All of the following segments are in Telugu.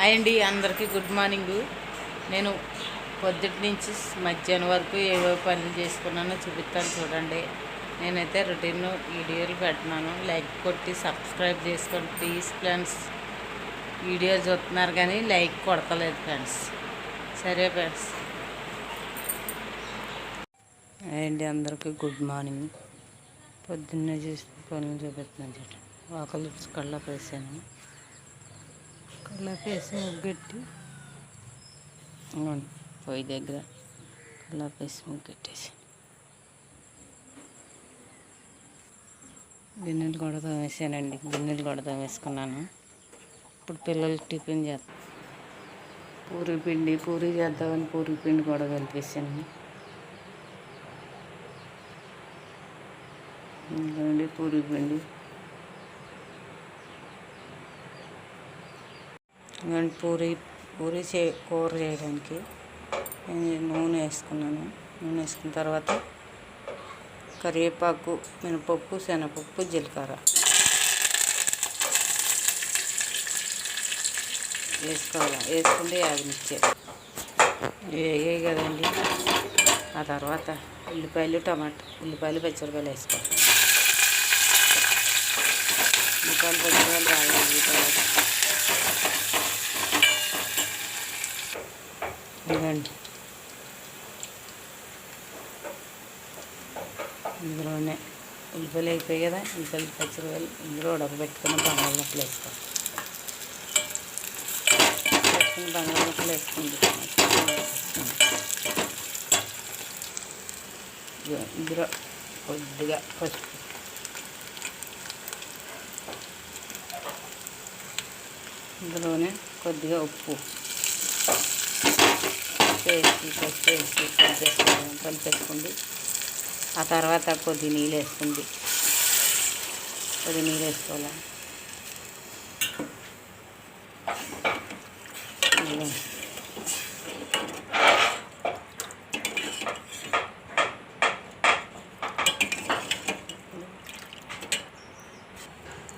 అండి అందరికీ గుడ్ మార్నింగ్. నేను పొద్దుటి నుంచి మధ్యాహ్నం వరకు ఏవో పనులు చేసుకున్నానో చూపిస్తాను చూడండి. నేనైతే రొటీన్ వీడియోలు పెడుతున్నాను. లైక్ కొట్టి సబ్స్క్రైబ్ చేసుకోండి ప్లీజ్ ఫ్రెండ్స్. వీడియో చూస్తున్నారు కానీ లైక్ కొడతలేదు ఫ్రెండ్స్. సరే ఫ్రెండ్స్. అండి అందరికీ గుడ్ మార్నింగ్. పొద్దున్నే చేసిన పనులు చూపిస్తున్నాను చూడండి. వాకలు కళ్ళకు వేసాను. కళ్ళకు వేసి ముగ్గెట్టి పొయ్యి దగ్గర కళ్ళకు వేసి ముగ్గెట్టేసి గిన్నెలు కూడా తోమేసానండి. గిన్నెలు కూడా తోమేసుకున్నాను. ఇప్పుడు పిల్లలకి టిఫిన్ చేస్తాను. పూరీ చేద్దామని పూరీ పిండి కూడా కలిపేసాను. ఇంకోండి పూరీ పిండి. పూరీ కూర చేయడానికి నూనె వేసుకున్నాను. నూనె వేసుకున్న తర్వాత కరివేపాకు, మినపప్పు, శనగపప్పు, జీలకర్ర వేసుకోవాలి. వేసుకుంటే యాగనిచ్చే వేగాయి కదండి. ఆ తర్వాత ఉల్లిపాయలు, ఉల్లిపాయలు పచ్చిమిరపకాయలు వేసుకోవాలి. ఉల్లిపాయలు పచ్చిమిరపకాయలు రావాలి. తర్వాత ఇవ్వండి ఇందులోనే ఉల్లిపాయలు అయిపోయాయి కదా. ఉల్లిపాయలు పచ్చిమిరపకాయలు ఇందులో ఉడకబెట్టుకున్న బంగాళదుంపలు వేసుకోవాలి. బంగాళదుంపలు వేసుకుంది. ఇందులో కొద్దిగా పసుపు, ఇందులోనే కొద్దిగా ఉప్పు వేసి కలిపేసుకోండి. ఆ తర్వాత కొద్ది నీళ్ళు వేసుకోవాలి.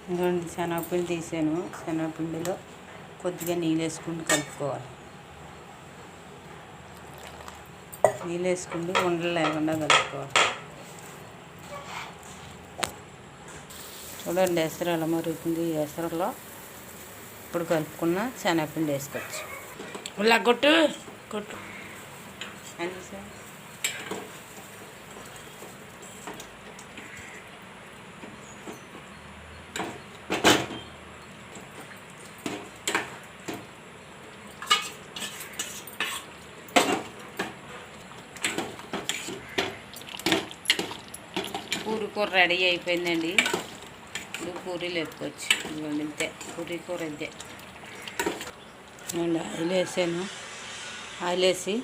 ఇంకోండి శనగపిండి తీసాను. శనగపిండిలో కొద్దిగా నీళ్ళు వేసుకుంటూ కలుపుకోవాలి. నీళ్ళు వేసుకుంటూ ఉండలు లేకుండా కలుపుకోవాలి. చూడండి ఎసరు ఎలా మరుగుతుంది. ఈ ఎసరులో ఇప్పుడు కలుపుకున్న శనగపిండి వేసుకోవచ్చు. ఉల్లా కొట్టు అని సార్. పూరీ కూర రెడీ అయిపోయిందండి. ఇప్పుడు పూరీలు వేసుకోవచ్చు. ఇవ్వండి ఇంతే పూరీ కూర ఇంతే. అండి ఆయిల్ వేసాను. ఆయిల్ వేసి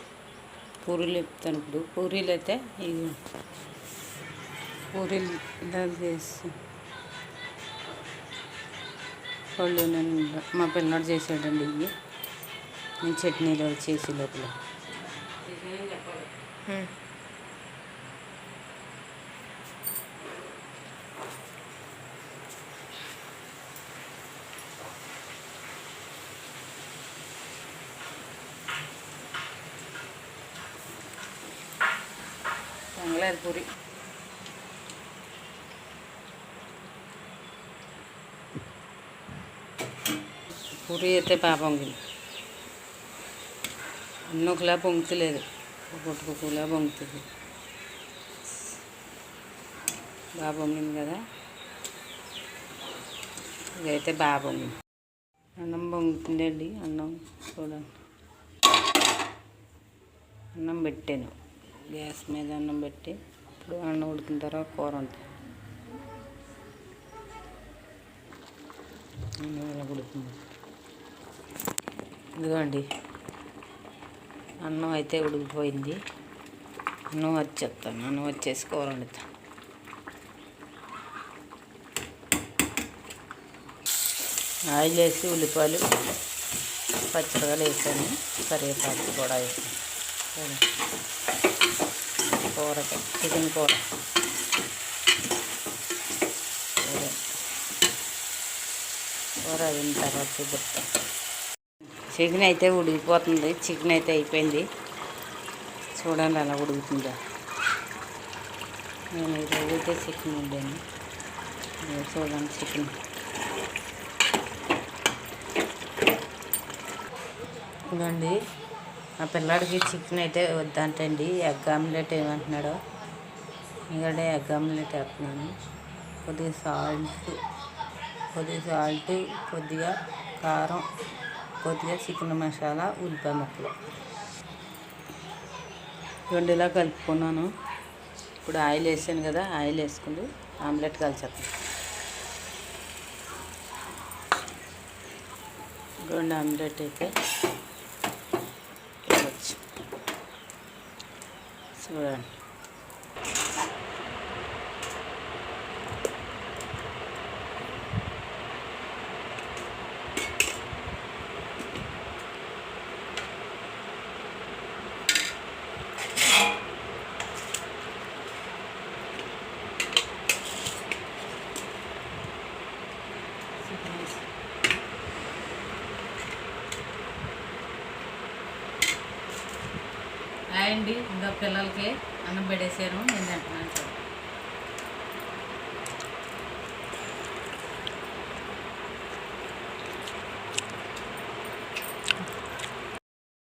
పూరీలు వేపుతాను. ఇప్పుడు పూరీలు అయితే ఇవి పూరీలు ఇలా చేసి పళ్ళు నేను మా పిల్లడు చేసాడండి. ఇవి నేను చట్నీలో చేసి లోపల బంగాళాదు పూరి. పూరి అయితే బాగా పొంగింది. ఒకలా పొంగుతలేదు, ఒకలా పొంగుతుంది. బాగా పొంగింది కదా. ఇదైతే బాగా పొంగింది. అన్నం పొంగుతుందండి. అన్నం చూడండి. అన్నం పెట్టాను గ్యాస్ మీద. అన్నం పెట్టి ఇప్పుడు అన్నం ఉడికిన తర్వాత కూర ఉంటుంది. అన్నం ఇలా ఉడుకుతుంది. ఇదిగోండి అన్నం అయితే ఉడికిపోయింది. అన్నం వచ్చేస్తాను. అన్నం వచ్చేసి కూర వండుతాను. ఆయిల్ వేసి ఉల్లిపాయలు పచ్చిమిరపకాయలు వేసాను. కరివేపాకు కూడా వేసాను. కూర చికెన్ కూర కూర అయిన తర్వాత చూపిస్తాను. చికెన్ అయితే ఉడికిపోతుంది. చికెన్ అయితే అయిపోయింది. చూడండి అలా ఉడుకుతుందా. నేను ఈరోజు అయితే చికెన్ వండాను. చూడండి చికెన్ ఇదండి. మా పిల్లాడికి చికెన్ అయితే వద్దంటండి. ఎగ్ ఆమ్లెట్ ఏమంటున్నాడో ఎందుకంటే ఎగ్ ఆమ్లెట్ వేస్తున్నాను. కొద్దిగా సాల్ట్, కొద్దిగా కారం, కొద్దిగా చికెన్ మసాలా, ఉల్లిపాయ ముక్కలు ఇవన్నీ ఇలా కలుపుకున్నాను. ఇప్పుడు ఆయిల్ వేసాను కదా, ఆయిల్ వేసుకుని ఆమ్లెట్ కాల్చేస్తాను. రెండు ఆమ్లెట్ అయితే చూడండి. అండి ఇంకా పిల్లలకి అన్నం పెట్టేసాను. నేను తింటున్నాను.